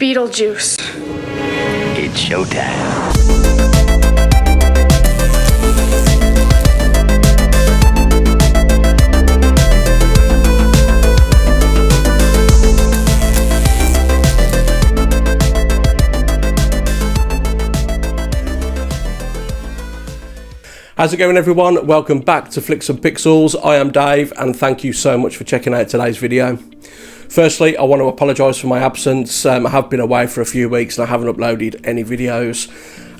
Beetlejuice. It's showtime. How's it going, everyone? Welcome back to Flicks and Pixels. I am Dave, and thank you so much for checking out today's video. Firstly, I want to apologise for my absence. I have been away for a few weeks and I haven't uploaded any videos.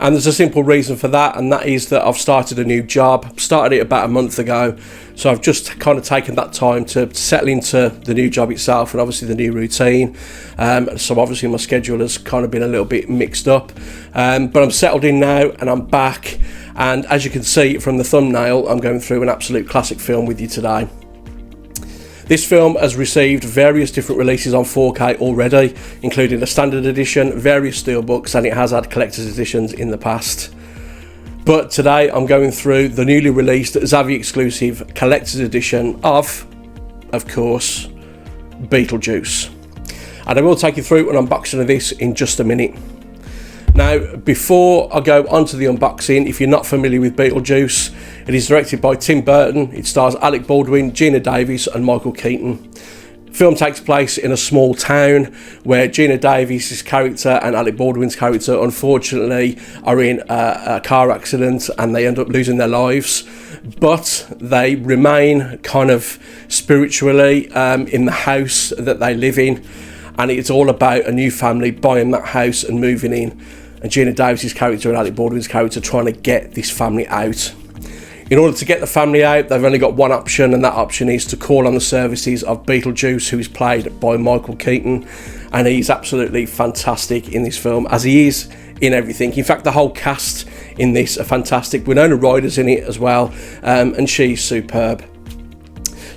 And there's a simple reason for that, and that is that I've started a new job. Started it about a month ago, so I've just kind of taken that time to settle into the new job itself and obviously the new routine. So obviously my schedule has kind of been a little bit mixed up, but I'm settled in now and I'm back. And as you can see from the thumbnail, I'm going through an absolute classic film with you today. This film has received various different releases on 4K already, including a standard edition, various steelbooks, and it has had collector's editions in the past. But today I'm going through the newly released Zavvi exclusive collector's edition of course, Beetlejuice. And I will take you through an unboxing of this in just a minute. Now, before I go on to the unboxing, if you're not familiar with Beetlejuice, it is directed by Tim Burton. It stars Alec Baldwin, Gina Davis and Michael Keaton. The film takes place in a small town where Gina Davis' character and Alec Baldwin's character unfortunately are in a car accident and they end up losing their lives, but they remain kind of spiritually in the house that they live in, and it's all about a new family buying that house and moving in, and Gina Davis' character and Alec Baldwin's character trying to get this family out. In order to get the family out, they've only got one option, and that option is to call on the services of Beetlejuice, who is played by Michael Keaton, and he's absolutely fantastic in this film, as he is in everything. In fact, the whole cast in this are fantastic. Winona Ryder's in it as well, and she's superb.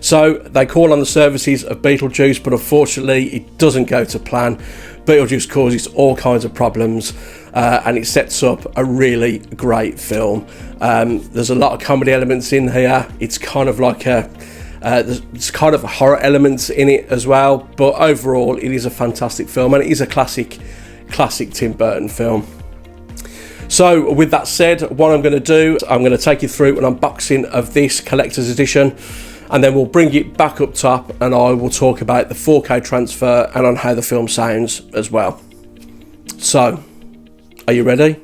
So they call on the services of Beetlejuice, but unfortunately it doesn't go to plan. Beetlejuice causes all kinds of problems, and it sets up a really great film. There's a lot of comedy elements in here. It's kind of like there's kind of horror elements in it as well, but overall it is a fantastic film, and it is a classic Tim Burton film. So with that said, what I'm going to do, I'm going to take you through an unboxing of this collector's edition, and then we'll bring it back up top and I will talk about the 4K transfer and on how the film sounds as well. So, are you ready?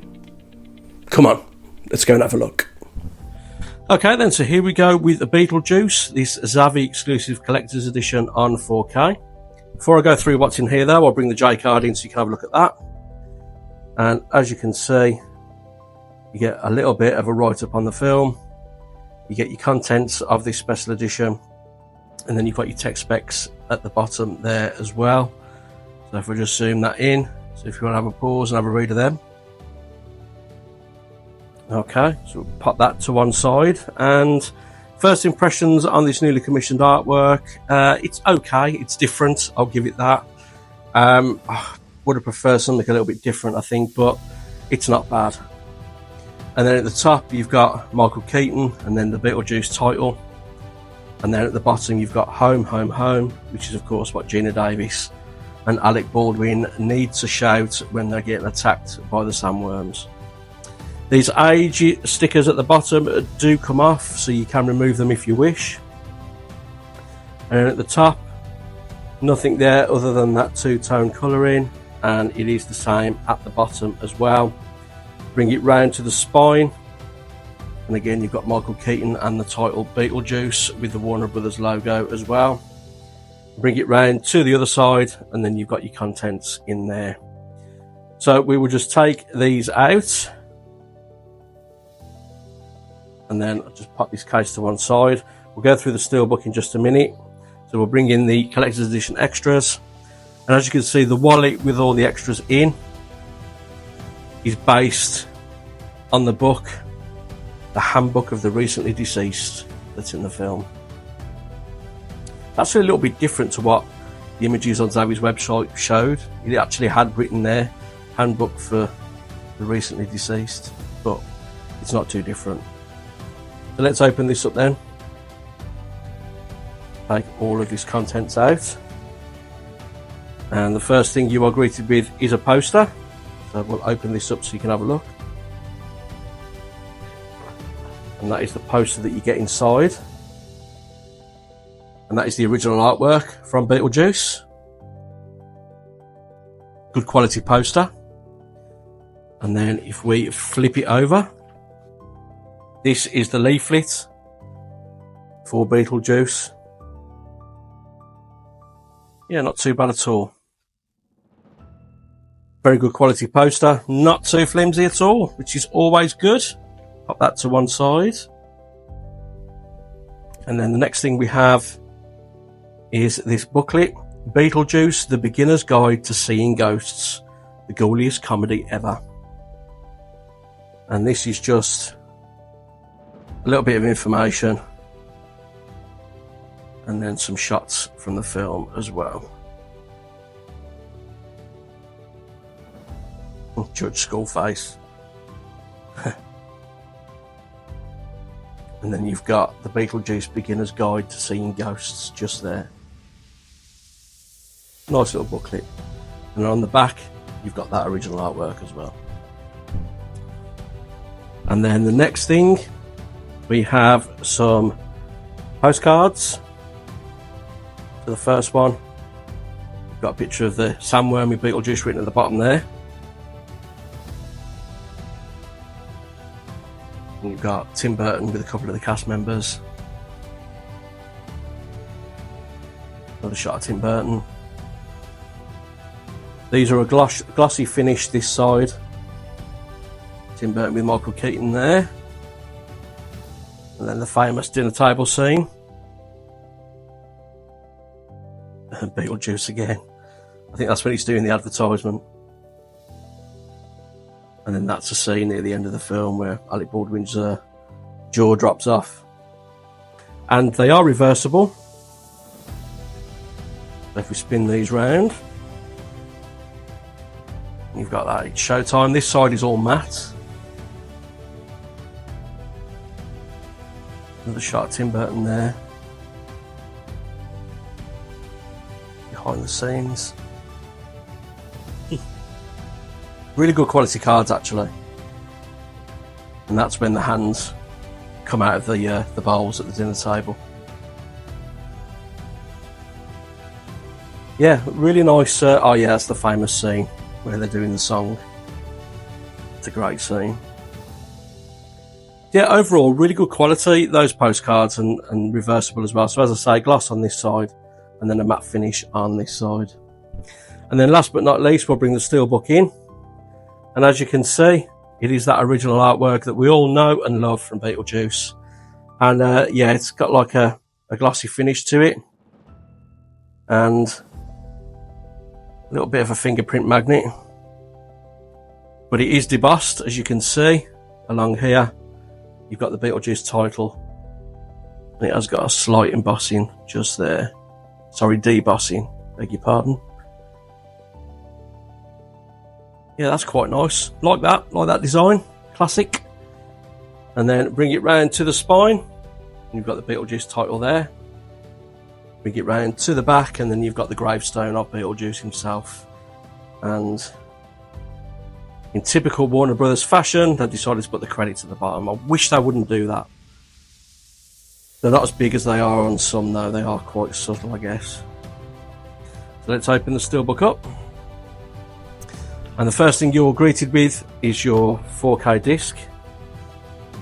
Come on, let's go and have a look. Okay then, so here we go with the Beetlejuice, this Zavvi exclusive collector's edition on 4K. Before I go through what's in here though, I'll bring the J card in so you can have a look at that. And as you can see, you get a little bit of a write-up on the film. You get your contents of this special edition, and then you've got your text specs at the bottom there as well. So if we just zoom that in, so if you want to have a pause and have a read of them. Okay, so we'll pop that to one side, and first impressions on this newly commissioned artwork. It's okay, it's different, I'll give it that. I would have preferred something a little bit different, I think, but it's not bad. And then at the top you've got Michael Keaton and then the Beetlejuice title, and then at the bottom you've got Home, Home, Home, which is of course what Gina Davis and Alec Baldwin need to shout when they're getting attacked by the sandworms. These age stickers at the bottom do come off, so you can remove them if you wish. And then at the top, nothing there other than that two-tone colouring, and it is the same at the bottom as well. Bring it round to the spine, and again you've got Michael Keaton and the title Beetlejuice with the Warner Brothers logo as well. Bring it round to the other side, and then you've got your contents in there. So we will just take these out, and then I'll just pop this case to one side. We'll go through the steelbook in just a minute. So we'll bring in the collector's edition extras, and as you can see, the wallet with all the extras in is based on the book, The Handbook of the Recently Deceased, that's in the film. That's a little bit different to what the images on Zavvi's website showed. It actually had written there, Handbook for the Recently Deceased, but it's not too different. So let's open this up then. Take all of this contents out. And the first thing you are greeted with is a poster. So we'll open this up so you can have a look. And that is the poster that you get inside. And that is the original artwork from Beetlejuice. Good quality poster. And then if we flip it over, this is the leaflet for Beetlejuice. Yeah, not too bad at all. Very good quality poster, not too flimsy at all, which is always good. Pop that to one side. And then the next thing we have is this booklet, Beetlejuice, The Beginner's Guide to Seeing Ghosts, the ghouliest comedy ever. And this is just a little bit of information. And then some shots from the film as well. Judge Skullface. And then you've got the Beetlejuice Beginner's Guide to Seeing Ghosts just there. Nice little booklet. And on the back, you've got that original artwork as well. And then the next thing, we have some postcards. For the first one, we've got a picture of the sandworm with Beetlejuice written at the bottom there. And you've got Tim Burton with a couple of the cast members. Another shot of Tim Burton. These are a glossy finish this side. Tim Burton with Michael Keaton there. And then the famous dinner table scene. And Beetlejuice again. I think that's when he's doing the advertisement. And then that's a scene near the end of the film where Alec Baldwin's jaw drops off. And they are reversible. So if we spin these round, you've got that, it's showtime. This side is all matte. Another shot of Tim Burton there. Behind the scenes. Really good quality cards actually. And that's when the hands come out of the bowls at the dinner table. Yeah, really nice. Oh yeah, that's the famous scene where they're doing the song. It's a great scene. Yeah, overall, really good quality, those postcards, and reversible as well. So as I say, gloss on this side, and then a matte finish on this side. And then last but not least, we'll bring the steelbook in. And as you can see, it is that original artwork that we all know and love from Beetlejuice. And yeah, it's got like a glossy finish to it. And a little bit of a fingerprint magnet. But it is debossed, as you can see, along here. You've got the Beetlejuice title. And it has got a slight embossing just there. Sorry, debossing, beg your pardon. Yeah, that's quite nice. Like that design. Classic. And then bring it round to the spine. You've got the Beetlejuice title there. Bring it round to the back, and then you've got the gravestone of Beetlejuice himself. And in typical Warner Brothers fashion, they decided to put the credits at the bottom. I wish they wouldn't do that. They're not as big as they are on some, though. They are quite subtle, I guess. So let's open the steelbook up. And the first thing you're greeted with is your 4K disc.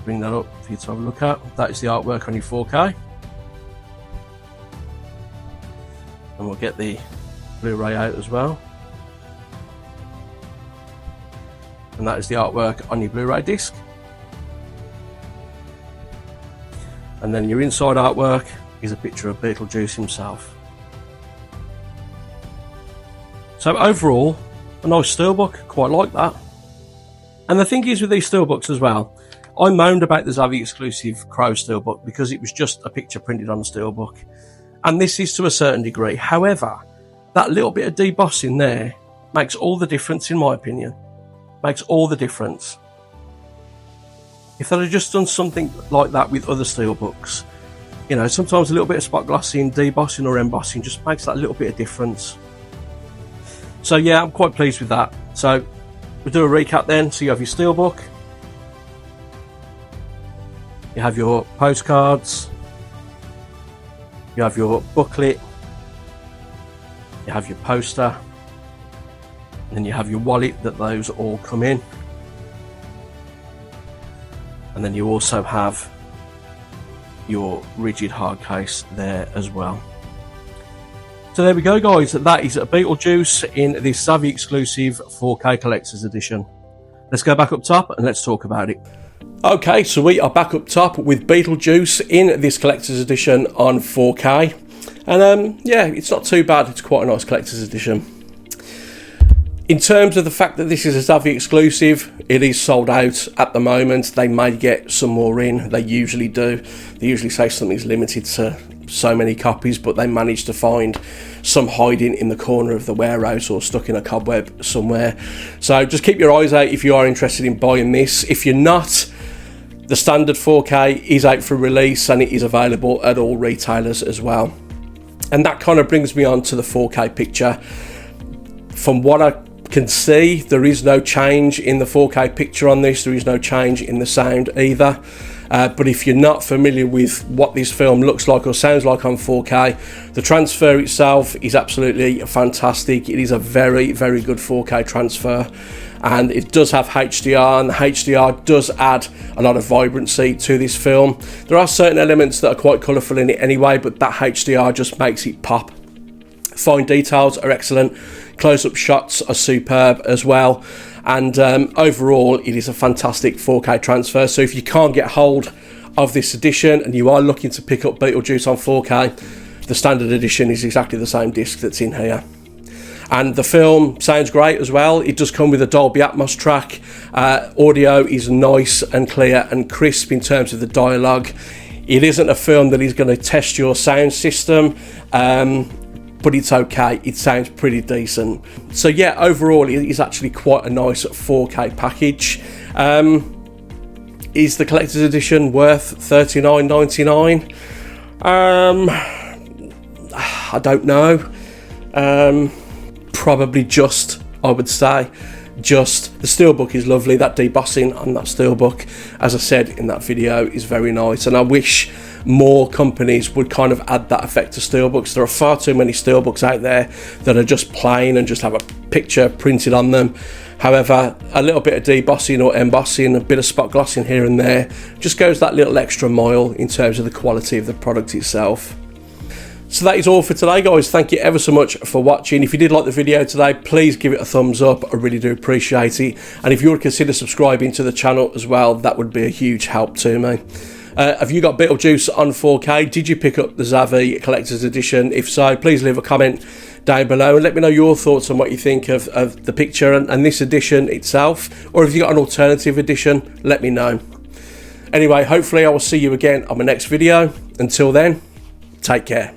Bring that up for you to have a look at. That is the artwork on your 4K. And we'll get the Blu-ray out as well. And that is the artwork on your Blu-ray disc. And then your inside artwork is a picture of Beetlejuice himself. So overall, a nice steelbook, quite like that. And the thing is with these steelbooks as well, I moaned about the Zavvi exclusive Crow steelbook because it was just a picture printed on a steelbook. And this is to a certain degree. However, that little bit of debossing there makes all the difference, in my opinion. Makes all the difference. If they'd have just done something like that with other steelbooks, you know, sometimes a little bit of spot glossing, debossing or embossing just makes that little bit of difference. So yeah, I'm quite pleased with that. So we'll do a recap then. So you have your steelbook, you have your postcards, you have your booklet, you have your poster, and then you have your wallet that those all come in. And then you also have your rigid hard case there as well. So there we go, guys. That is Beetlejuice in this Zavvi exclusive 4K collector's edition. Let's go back up top and let's talk about it. Okay, so we are back up top with Beetlejuice in this collector's edition on 4K. And yeah, it's not too bad. It's quite a nice collector's edition. In terms of the fact that this is a Zavvi exclusive, it is sold out at the moment. They may get some more in. They usually do. They usually say something's limited to so many copies, but they manage to find some hiding in the corner of the warehouse or stuck in a cobweb somewhere. So just keep your eyes out if you are interested in buying this. If you're not, the standard 4K is out for release and it is available at all retailers as well. And that kind of brings me on to the 4K picture. From what I can see, there is no change in the 4K picture on this. There is no change in the sound either. But if you're not familiar with what this film looks like or sounds like on 4K, the transfer itself is absolutely fantastic. It is a very, very good 4K transfer, and it does have HDR, and the HDR does add a lot of vibrancy to this film. There are certain elements that are quite colourful in it anyway, but that HDR just makes it pop. Fine details are excellent, close-up shots are superb as well, and overall it is a fantastic 4K transfer. So if you can't get hold of this edition and you are looking to pick up Beetlejuice on 4K, the standard edition is exactly the same disc that's in here. And the film sounds great as well. It does come with a Dolby Atmos track. Audio is nice and clear and crisp in terms of the dialogue. It isn't a film that is going to test your sound system, but it's okay. It sounds pretty decent. So yeah, overall it is actually quite a nice 4K package. Is the collector's edition worth $39.99? I don't know. Probably just, I would say. Just. The steelbook is lovely. That debossing on that steelbook, as I said in that video, is very nice, and I wish more companies would kind of add that effect to steelbooks. There are far too many steelbooks out there that are just plain and just have a picture printed on them. However, a little bit of debossing or embossing, a bit of spot glossing here and there just goes that little extra mile in terms of the quality of the product itself. So that is all for today, guys. Thank you ever so much for watching. If you did like the video today, please give it a thumbs up. I really do appreciate it. And if you would consider subscribing to the channel as well, that would be a huge help to me. Have you got Beetlejuice on 4K? Did you pick up the Zavvi Collector's Edition? If so, please leave a comment down below and let me know your thoughts on what you think of the picture and this edition itself. Or if you got an alternative edition, let me know. Anyway, hopefully I will see you again on my next video. Until then, take care.